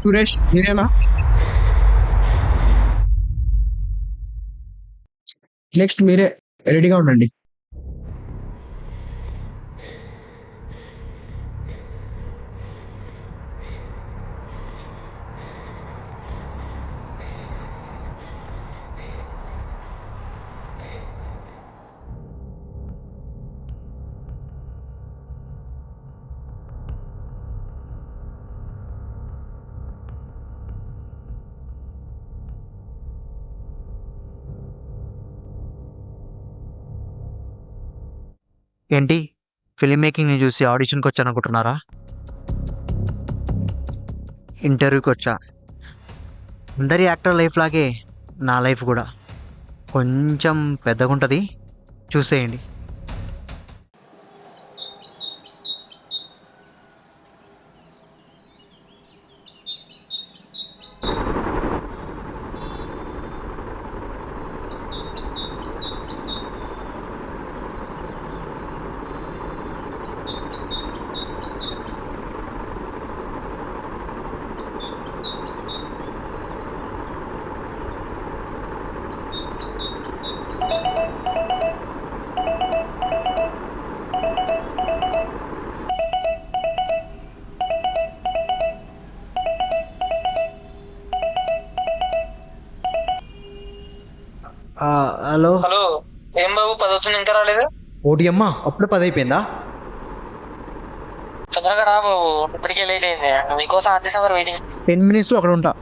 సురేష్ మీరేనా? నెక్స్ట్ మీరే రెడీగా ఉండండి. ఏంటి ఫిల్మ్ మేకింగ్ని చూసి ఆడిషన్కి వచ్చాను అనుకుంటున్నారా? ఇంటర్వ్యూకి వచ్చా. అందరి యాక్టర్ లైఫ్ లాగే నా లైఫ్ కూడా కొంచెం పెద్దగా ఉంటుంది, చూసేయండి. హలో హలో, ఏం బాబు 10 అవుతుంది ఇంకా రాలేదు? ఓడి అమ్మా, అప్పుడు 10 అయిపోయిందా? తొందరగా రా బాబు, ఇప్పటికే లేట్ అయింది. మీకోసం ఆర్టిస్ట్ అందరు వెయిటింగ్. 10 మినిట్స్లో అక్కడ ఉంటా.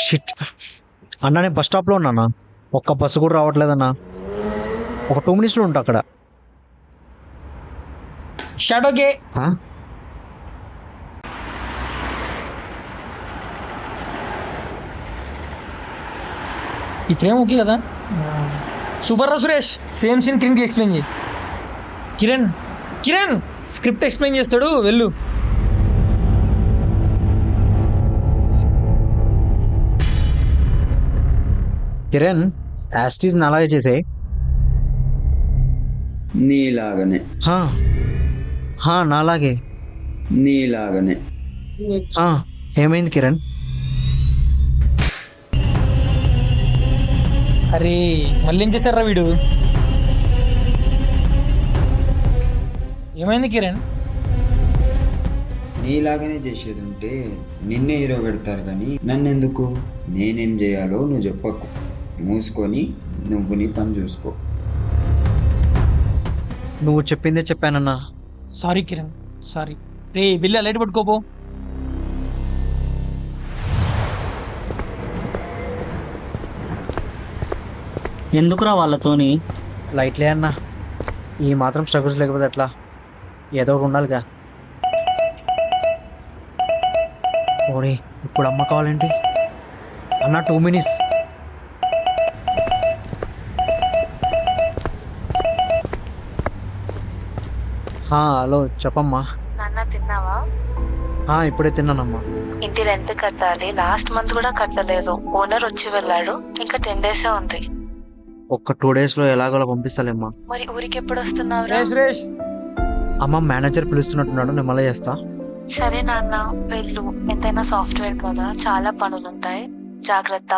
షిట్ అన్నా, నేను బస్ స్టాప్లో ఉన్నానా, ఒక్క బస్సు కూడా రావట్లేదన్నా. ఒక 2 మినిట్స్లో ఉంటా అక్కడ. షాడోకే ఆ? ఈ ఫ్రేమ్ ఓకే కదా? సూపర్ రా సురేష్, సేమ్ సీన్ కిరణ్కి ఎక్స్ప్లెయిన్ చేయి. కిరణ్ కిరణ్ స్క్రిప్ట్ ఎక్స్ప్లెయిన్ చేస్తాడు, వెళ్ళు. కిరణ్, యాస్టీస్ అలాగే చేసే. నీలాగనే నాలాగే. నీలాగనే ఏమైంది కిరణ్? అరే మళ్ళీ ఏం చేశారా వీడు? ఏమైంది కిరణ్? నీలాగనే చేసేది ఉంటే నిన్నే హీరో పెడతారు కానీ నన్నెందుకు? నేనేం చేయాలో నువ్వు చెప్పకు. మూసుకొని నువ్వు నీ పని చూసుకో. నువ్వు చెప్పిందే చెప్పానన్నా. Sorry Kiran, sorry. రే వెళ్ళి లైట్ పట్టుకోపో. ఎందుకురా వాళ్ళతోని? లైట్లే అన్నా, ఈ మాత్రం స్ట్రగుల్స్ లేకపోతే ఎట్లా? ఏదో ఒకటి ఉండాలిగా. ఓడి, ఇప్పుడు అమ్మ కావాలేంటి అన్న? 2 మినిట్స్. హలో చెప్పమ్మా. నాన్న తిన్నావా? ఇప్పుడే తిన్నానమ్మా. ఇంటి రెంట్ కట్టాలి, లాస్ట్ మంత్ కూడా కట్టలేదు. ఓనర్ వచ్చి వెళ్ళాడు, ఇంకా 10 డేసే ఉంది. ఒక్క 2 డేస్లో ఎలాగోలా పంపిస్తాలేమ్మా. మరి ఊరికి ఎప్పుడు వస్తున్నావురా? రే సురేష్, అమ్మ మేనేజర్ పిలుస్తున్నట్టున్నాడు, నేను మళ్ళీ చేస్తా. సరే నాన్న వెళ్ళు, ఎంతైనా సాఫ్ట్వేర్ కదా, చాలా పనులుంటాయి. జాగ్రత్త.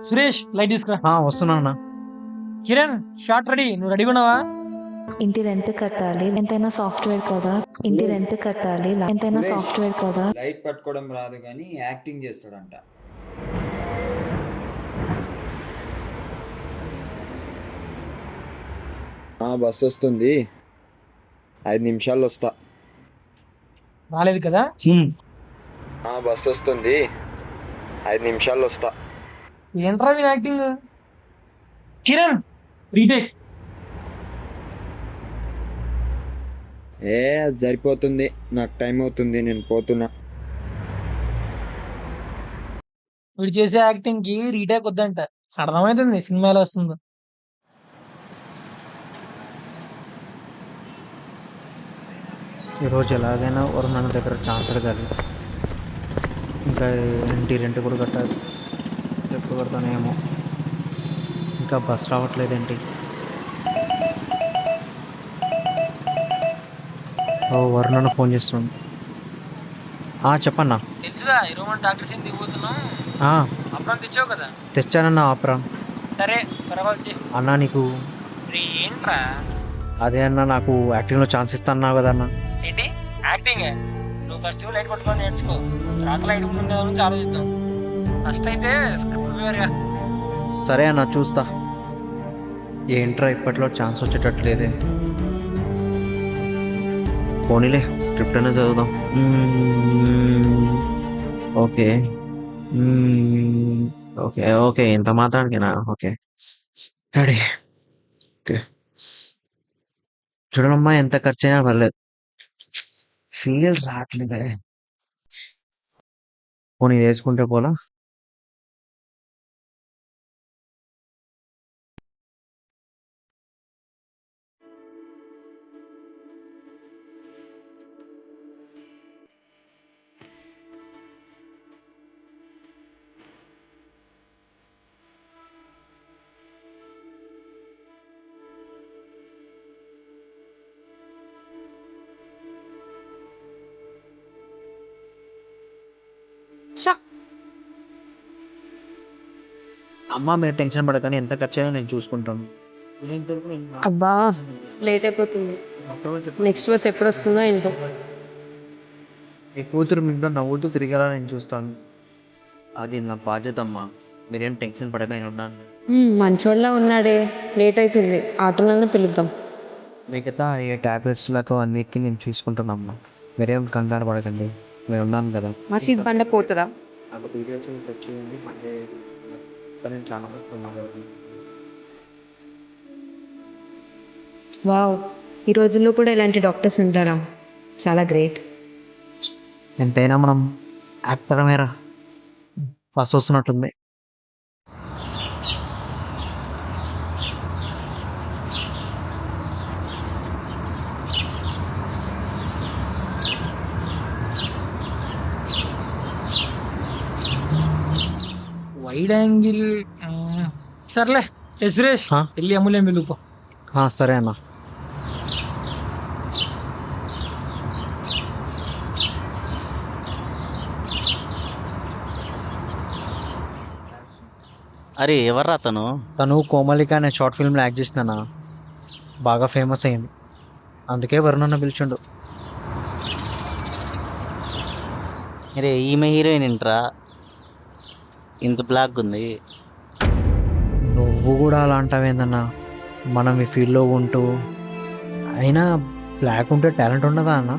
సురేష్ లైట్ తీసుకురా. వస్తున్నానన్నా. కిరణ్ షార్ట్ రెడీ, నువ్వు రెడీగా ఉన్నావా? ఇంటి రెంట్ కట్టాలి, ఎంతైనా సాఫ్ట్వేర్ కదా. ఇంటి రెంట్ కట్టాలి, ఎంతైనా సాఫ్ట్వేర్ కదా. లైట్ పట్టుకోవడం రాదు కానీ యాక్టింగ్ చేస్తాడంట. బస్ వస్తుంది, 5 నిమిషాల్లో వస్తా. రాలేదు కదా? బస్ వస్తుంది, 5 నిమిషాల్లో వస్తా. ఏంట్రా మీ యాక్టింగ్? కిరణ్ రీటేక్. అది సరిపోతుంది, నాకు టైం అవుతుంది, నేను పోతున్నా. వీడు చేసే యాక్టింగ్ కి రీటేక్ వద్దంట. అర్థమవుతుంది సినిమా ఎలా వస్తుందో. ఈరోజు ఎలాగైనా వరుణ్ అన్న దగ్గర ఛాన్స్ అడగాలి. ఇంకా ఇంటి రెంట్ కూడా కట్టాలి. ఎప్పుడు కడతానేమో. ఇంకా బస్ రావట్లేదేంటి? ఓ వరుణ్ అన్న ఫోన్ చేస్తుంది. చెప్పన్నా. తెలుసుగా ఈరోజు మనం డాక్టర్ సింగ్ దిగిపోతున్నాం. ఆ, అప్పుడు తెచ్చావు కదా. తెచ్చానన్నా ఆపరా. సరే త్వరగా వచ్చి. అన్నా నీకు ఏంట్రా? అదే అన్న, నాకు యాక్టింగ్లో ఛాన్స్ ఇస్తాన్నావు కదా అన్న. ఏంటి యాక్టింగ్? నువ్వు ఫస్ట్ లైట్ పట్టుకొని నేర్చుకో, తర్వాత లైట్ ఉంటుండే గురించి ఆలోచిద్దాం. ఫస్ట్ అయితే స్క్రిప్ట్ వేరుగా. సరే అన్న, చూస్తా. ఏంట్రా ఇప్పట్లో ఛాన్స్ వచ్చేటట్లేదే. పోనీలే, స్క్రిప్ట్ అయినా చదువుదాం. ఓకే ఓకే ఓకే, ఇంత మాత్రానికేనా? Okay ready. ఓకే చూడమ్మా, ఎంత ఖర్చు అయినా పర్లేదు. ఫీల్ రావట్లేదే. పోనీ వేసుకుంటే పోలా. అమ్మ మీరు టెన్షన్ పడకని, ఎంత ఖర్చు అయినా నేను చూసుకుంటాను. అబ్బా లేట్ అయిపోతుంది. నెక్స్ట్ బస్ ఎప్పుడు వస్తుందో ఏంటో. మీ కూతురు మీతో నవ్వుతూ తిరిగేలా నేను చూస్తాను. అది నా బాధ్యత అమ్మా. మీరేం టెన్షన్ పడక నేను ఉన్నాను. మంచోళ్ళ ఉన్నాడే. లేట్ అవుతుంది, ఆటోలోనే పిలుద్దాం. మిగతా ఏ టాబ్లెట్స్ లాగా అన్నిటికీ నేను చూసుకుంటానమ్మా. మీరేం కంగారు పడకండి, నేను ఉన్నాను కదా. మసీద్ బండ పోతుందా? నాకు పీరియడ్స్ వచ్చేయండి, మళ్ళీ నేను చాలా వస్తున్నాను. వావ్, ఈ రోజుల్లో కూడా ఇలాంటి డాక్టర్స్ ఉంటారా? చాలా గ్రేట్. ఎంతైనా మనం యాక్టర్ మేరా. ఫస్ట్ వస్తున్నట్టుంది. Wide angle. సర్లే సురేష్, వెళ్ళి అమూల్యం పిలుపు. సరే అన్న. అరే ఎవర్రా తను? తను కోమలిక అనే షార్ట్ ఫిల్మ్లో యాక్ట్ చేసిందన్న. బాగా ఫేమస్ అయింది, అందుకే వరుణ్ అన్న పిలిచిండు. అరే ఈమె హీరోయిన్ ఏంట్రా ఇంత బ్లాక్ ఉంది? నువ్వు కూడా అలా అంటావేందన్నా? మనం ఈ ఫీల్డ్లో ఉంటూ అయినా బ్లాక్ ఉంటే టాలెంట్ ఉండదా అన్న?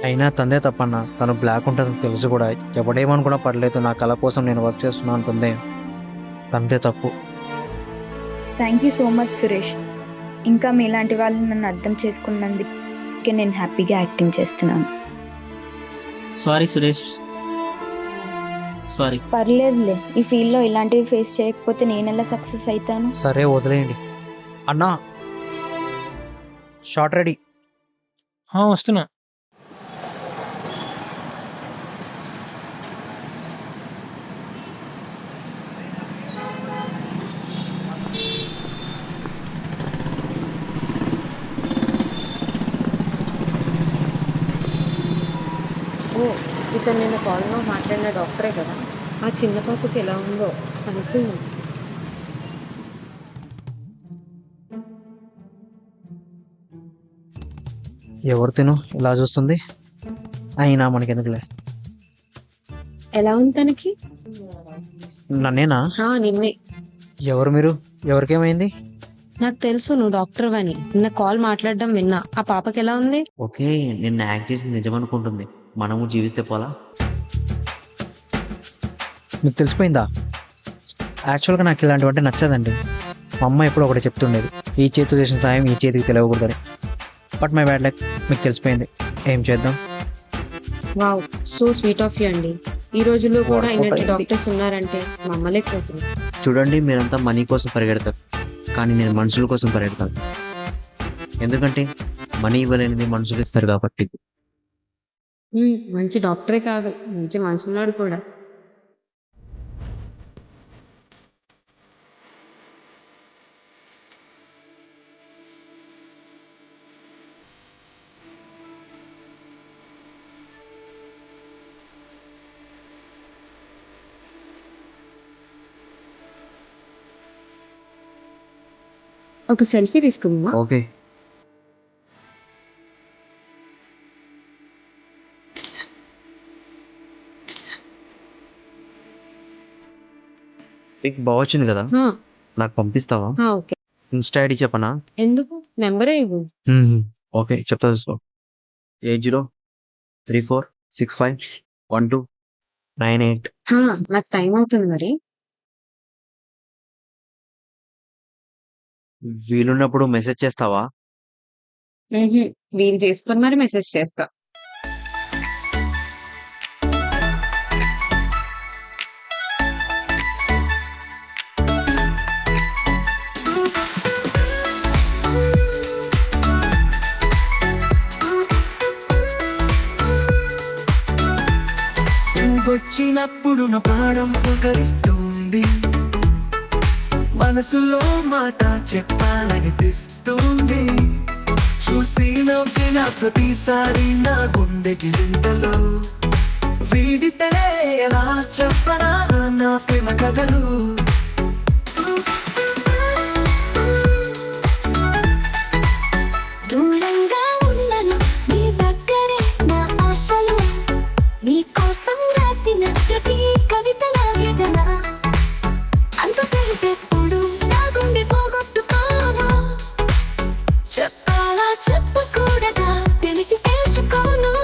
అయినా తందే తప్పన్న, తను బ్లాక్ ఉంటుందని తెలుసు కూడా ఎవడేమనుకున్నా పర్లేదు, నా కళ కోసం నేను వర్క్ చేస్తున్నా అంటుంది. తందే తప్పు. Thank you so much Suresh. ఇంకా మీలాంటి వాళ్ళు నన్ను అర్థం చేసుకున్నందుకే నేను హ్యాపీగా యాక్టింగ్ చేస్తున్నాను. Sorry Suresh, sorry. పర్లేదులే, ఈ ఫీల్డ్లో ఇలాంటివి ఫేస్ చేయకపోతే నేను ఎలా సక్సెస్ అవుతాను? సరే వదిలేయండి. అన్నా షార్ట్ రెడీ. వస్తున్నా. ఓ, ఇతను నిన్న కాల్లో మాట్లాడిన డాక్టరే కదా. ఆ చిన్న పాపకి ఎలా ఉందో అనుకున్నాను. ఎవరు తిను ఇలా చూస్తుంది? అయినా మనకెందుకులే. ఎలా ఉంది తనకి? నన్నేనా? నిన్నే. ఎవరు మీరు? ఎవరికేమైంది? నాకు తెలుసు నువ్వు డాక్టర్ అని. నిన్న కాల్ మాట్లాడడం విన్నా. ఆ పాపకి ఎలా ఉంది? ఓకే, నిన్న యాక్ట్ చేసింది నిజమనుకుంటుంది. మనము జీవిస్తే పోలా. మీకు తెలిసిపోయిందా? యాక్చువల్గా నాకు ఇలాంటివంటే నచ్చదండి. మా అమ్మ ఎప్పుడు ఒకటి చెప్తుండేది, ఈ చేతితో చేసిన సాయం ఈ చేతికి తెలియకూడదని. బట్ మై బ్యాడ్ లక్, మీకు తెలిసిపోయింది. ఏం చేద్దాం? Wow, so sweet of you అండి. ఈ రోజుల్లో కూడా Workout ఇలాంటి అయింది. డాక్టర్స్ ఉన్నారంటే నమ్మలేకపోతుంది. చూడండి, మీరంతా మనీ కోసం పరిగెడతారు, కానీ నేను మనుషుల కోసం పరిగెడతాను. ఎందుకంటే మనీ ఇవ్వలేనిది మనుషులు ఇస్తారు కాబట్టి. మంచి డాక్టరే కాదు, మంచి మనసున్నాడు కూడా. ఒక సెల్ఫీ తీసుకుందామా? ఓకే. మీకు బాగా వచ్చింది కదా, హా, నాకు పంపిస్తావా? ఓకే. ఇన్స్టా ఐడి చెప్పనా? ఎందుకు? నెంబరే ఇవ్వు. ఓకే, చెప్తా చూసుకో. 8034651298. నాకు టైం అవుతుంది మరి. వీలున్నప్పుడు మెసేజ్ చేస్తావా? వీలు చేసుకొని మరి మెసేజ్ చేస్తా. వచ్చినప్పుడు నా ప్రాణం పుకరిస్తుంది, మనసులో మాట చెప్పాలనిపిస్తుంది. చూసి నవ్విన ప్రతిసారి నా గుండె గిరింతలు వీడితే ఎలా చెప్పనా నా ప్రేమ కథలు. దూరంగా ఉన్నను నీ దగ్గరే నా ఆశలు, నీ కోసం రాసిన ప్రతి కవిత నా వేదన. అంత తెలిసేప్పుడు నా గుండె పోగొట్టుకోను, చెప్పాలా చెప్పకూడదా తెలిసి తెలుసుకోను.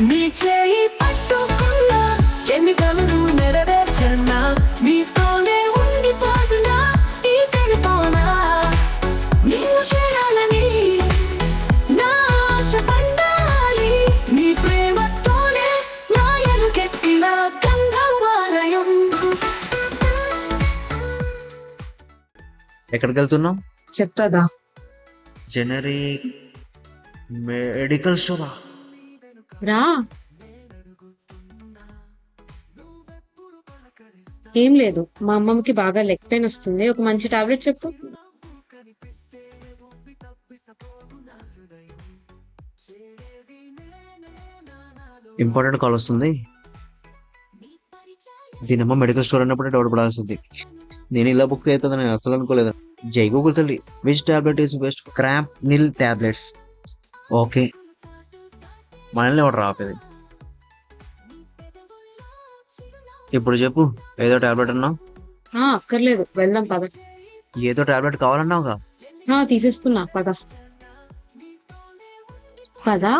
నీ చేయి పట్టుకున్నా ఎన్నికలను నెరవేర్చన్నా, నీతోనే ఉండిపోతున్నా ఈ తెలిపోనా. నిన్ను చేరాలని నా ఆశ పండాలి, నీ ప్రేమతోనే నా ఎలుకెత్తిన గంధవాలయం. ఎక్కడికి వెళ్తున్నావు? చెప్తాదా? జనరీ మెడికల్ స్టోరా? రా. ఏం లేదు, మా అమ్మమ్మకి బాగా లెగ్ పెయిన్ వస్తుంది. ఒక మంచి టాబ్లెట్ చెప్పు. ఇంపార్టెంట్ కాల్ వస్తుంది. దీనమ్మ మెడికల్ స్టోర్ అన్నప్పుడే డౌట్ పడాల్సింది. నేను ఇలా బుక్ అవుతుందని నేను అసలు అనుకోలేదు. జై గూగుల్ తల్లి, which tablet is best? Cramp nil tablets. Okay, మనల్ని ఎవరు రాపేది. ఇప్పుడు చెప్పు, ఏదో టాబ్లెట్ అన్నావు. అక్కర్లేదు, వెళ్దాం పద. ఏదో టాబ్లెట్ కావాలన్నావుగా. తీసేసుకున్నా, పద పదా.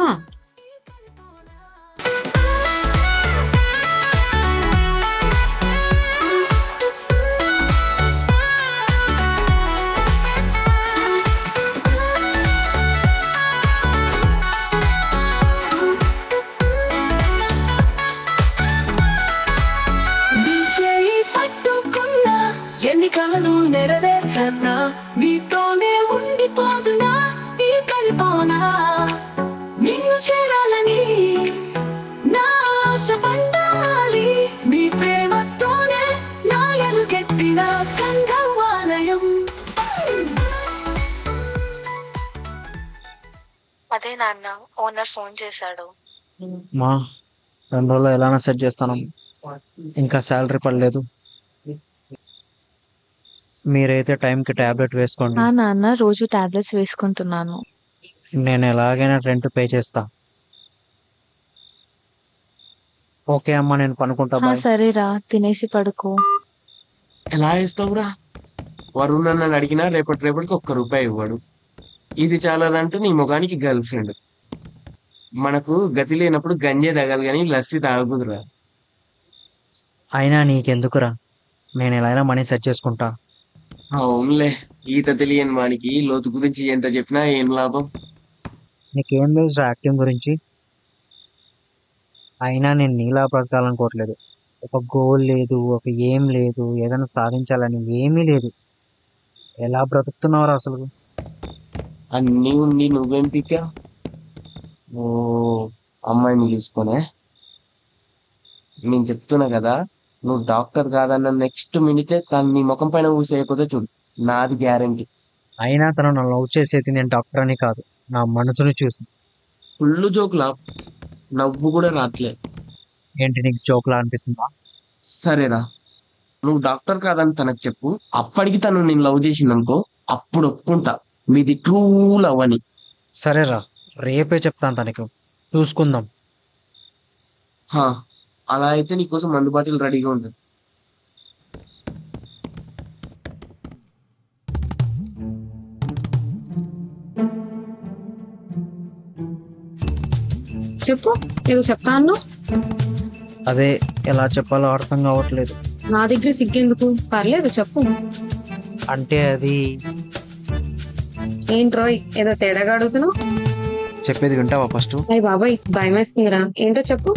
నీ చేయి పట్టుకున్నా ఎన్నికలను నెరవేర్చన్నా, నీతోనే ఉండిపోతున్నా ఈ కలిపోనా. నిన్ను చేరాలని నా ఆశ పండాలి, నీ ప్రేమతోనే నా ఎలుగెత్తిన గంధవాలయం. అదే నాన్న, ఓనర్ ఫోన్ చేశాడు. మా 2 రోజుల్లో ఎలానా సెట్ చేస్తాను, ఇంకా శాలరీ పడలేదు. మీరైతే టైంకి టాబ్లెట్ వేసుకోండి. నాన్న, రోజు టాబ్లెట్స్ వేసుకుంటున్నాను. నేను ఎలాగైనా రెంట్ పే చేస్తా. ఓకే అమ్మా, నేను పనుకుంటా. బాయ్. సరేరా, తినేసి పడుకో. ఎలా వేస్తావురా? వరుణ్ నన్ను అడిగినా రేపటికి ₹1 ఇవ్వడు. ఇది చాలదంటూ నీ ముఖానికి గర్ల్ ఫ్రెండ్. మనకు గతి లేనప్పుడు గంజే తాగాలి కానీ లస్సీ తాగకుదురా. అయినా నీకెందుకురా, నేను ఎలా అయినా మనీ సెట్ చేసుకుంటా. అవునులే, ఈత తెలియని వానికి లోతు గురించి ఎంత చెప్పినా ఏం లాభం. నీకేం తెలుసు యాక్టింగ్ గురించి? అయినా నేను నీలా బ్రతకాలనుకోవట్లేదు. ఒక గోల్ లేదు, ఒక ఏం లేదు, ఏదైనా సాధించాలని ఏమీ లేదు. ఎలా బ్రతుకుతున్నావురా అసలు? అన్నీ ఉండి నువ్వేం పిక్కా? ఓ, అమ్మాయిని చూసుకొనే. నేను చెప్తున్నా కదా, నువ్వు డాక్టర్ కాదన్న నెక్స్ట్ మినిటే తను నీ ముఖం పైన ఊసేయకపోతే చూడు, నాది గ్యారంటీ. అయినా తను నన్ను లవ్ చేసేది నేను డాక్టర్ అని కాదు, నా మనసుని చూసి. ఫుల్ జోకులా, నవ్వు కూడా రాట్లే. ఏంటి నీకు జోక్లా అనిపిస్తుందా? సరేరా, నువ్వు డాక్టర్ కాదని తనకు చెప్పు. అప్పటికి తను నేను లవ్ చేసిందనుకో, అప్పుడు ఒప్పుకుంటా మీది ట్రూ లవ్ అని. సరేరా, రేపే చెప్తాను తనకు, చూసుకుందాం. హా, అలా అయితే నీకోసం మందు బాటిల్ రెడీగా ఉంటుంది. చెప్పు, ఏదో చెప్తా అన్నావు. అదే ఎలా చెప్పాలో అర్థం కావట్లేదు. నా దగ్గర సిగ్గెందుకు, పర్లేదు చెప్పు. అంటే అది ఏంట్రోయ్ ఏదో తేడాగా అడుగుతున్నావు? చెప్పేది వింటావా ఫస్ట్? అయ్య బాబాయ్, భయం వేస్తుందిరా. ఏంటో చెప్పు.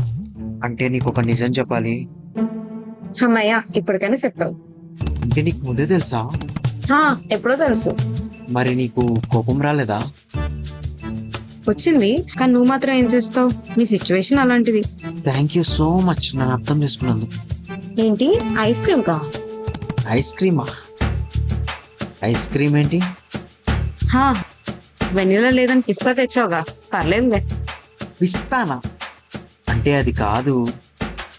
అంటే నీకు ఒక నిజం చెప్పాలి. అమ్మయ్యా, ఇప్పటికైనా చెప్పావు. అంటే నీకు ముందే తెలుసా? హా, ఎప్పుడో తెలుసు. మరి నీకు కోపం రాలేదా? వచ్చింది, కానీ నువ్వు మాత్రం ఏం చేస్తావు? నీ సిచ్యువేషన్ అలాంటిది. థ్యాంక్ యూ సో మచ్ నన్ను అర్థం చేసుకున్నందుకు. ఏంటి, ఐస్ క్రీమ్ కా? ఐస్ క్రీమా? ఐస్ క్రీమ్ ఏంటి? హా, వెన్నెల లేదని పిస్తా తెచ్చావుగా, పర్లేదులే. పిస్తానా? అంటే అది కాదు.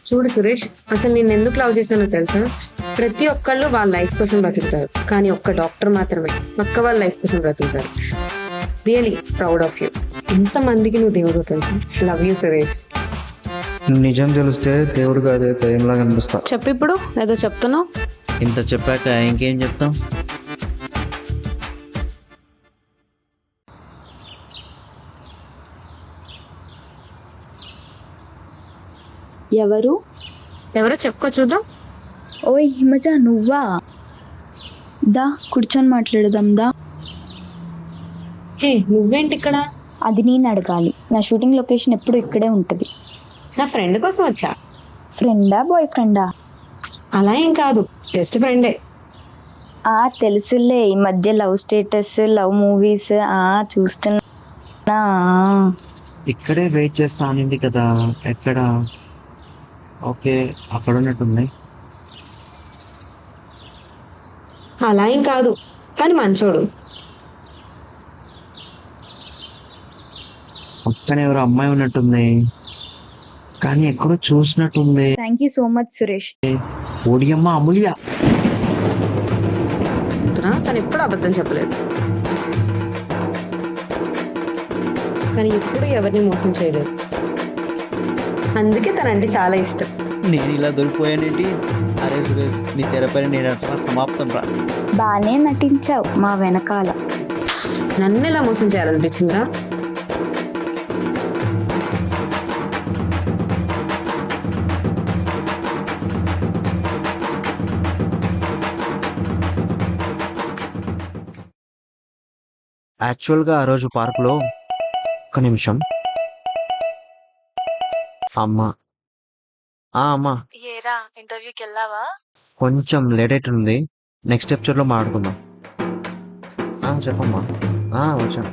చూడు సురేష్, అసలు నేను ఎందుకు లవ్ చేశానో తెలుసా? ప్రతి ఒక్కళ్ళు వాళ్ళ లైఫ్ కోసం బ్రతుకుతారు, కానీ ఒక్క డాక్టర్ మాత్రమే పక్క వాళ్ళ లైఫ్ కోసం బ్రతుకుతారు. Really proud of you. ఎంతమందికి నువ్వు దేవుడు తెలుసా? Love you Suresh. నిజం తెలిస్తే దేవుడు కాదు దయ్యంలాగా అనిపిస్తా. చెప్పు ఇప్పుడు, ఏదో చెప్తున్నావు. ఇంత చెప్పాక ఇంకేం చెప్తాం? ఎవరు? ఎవరో చెప్పుకో చూద్దాం. ఓయ్ హిమజ, నువ్వా? దా కూర్చొని మాట్లాడదాం దా. హే, నువ్వేంటి ఇక్కడ? అది నేను అడగాలి. నా షూటింగ్ లొకేషన్ ఎప్పుడు ఇక్కడే ఉంటుంది. నా ఫ్రెండ్ కోసం వచ్చా. ఫ్రెండా బాయ్ ఫ్రెండా? అలా ఏం కాదు, జస్ట్ ఫ్రెండే. తెలుసులే, ఈ మధ్య లవ్ స్టేటస్, లవ్ మూవీస్ చూస్తున్నా. ఇక్కడే వెయిట్ చేస్తా అనింది కదా, ఎక్కడ? ఓకే, అక్కడ ఉన్నట్టుంది. అలా ఏం కాదు, కానీ మంచోడు. పక్కన ఎవరో అమ్మాయి ఉన్నట్టుంది, కానీ ఎక్కడో చూసినట్టుంది. Thank you so much Suresh. ఓడియమ్మ అమూల్య. తను ఎప్పుడు అబద్ధం చెప్పలేదు, కానీ ఎప్పుడు ఎవరిని మోసం చేయలేదు. అందుకే తనంటే చాలా ఇష్టం. నేను ఇలా దొరికిపోయానేంటి? అరే సురేష్, నీ తెరపైన నేను అట్లా సమాప్తం రా. బానే నటించావు మా వెనకాల. నన్ను ఎలా మోసం చేయాలనిపించిందిరా? యాక్చువల్గా ఆ రోజు పార్కులో ఒక్క నిమిషం. అమ్మా అమ్మా, ఏరా, ఇంటర్వ్యూకి వెళ్ళావా? కొంచెం లేట్ అవుతుంది. నెక్స్ట్ ఎపిసోడ్లో మాట్లాడుకుందాం. చెప్పమ్మా. వచ్చాను.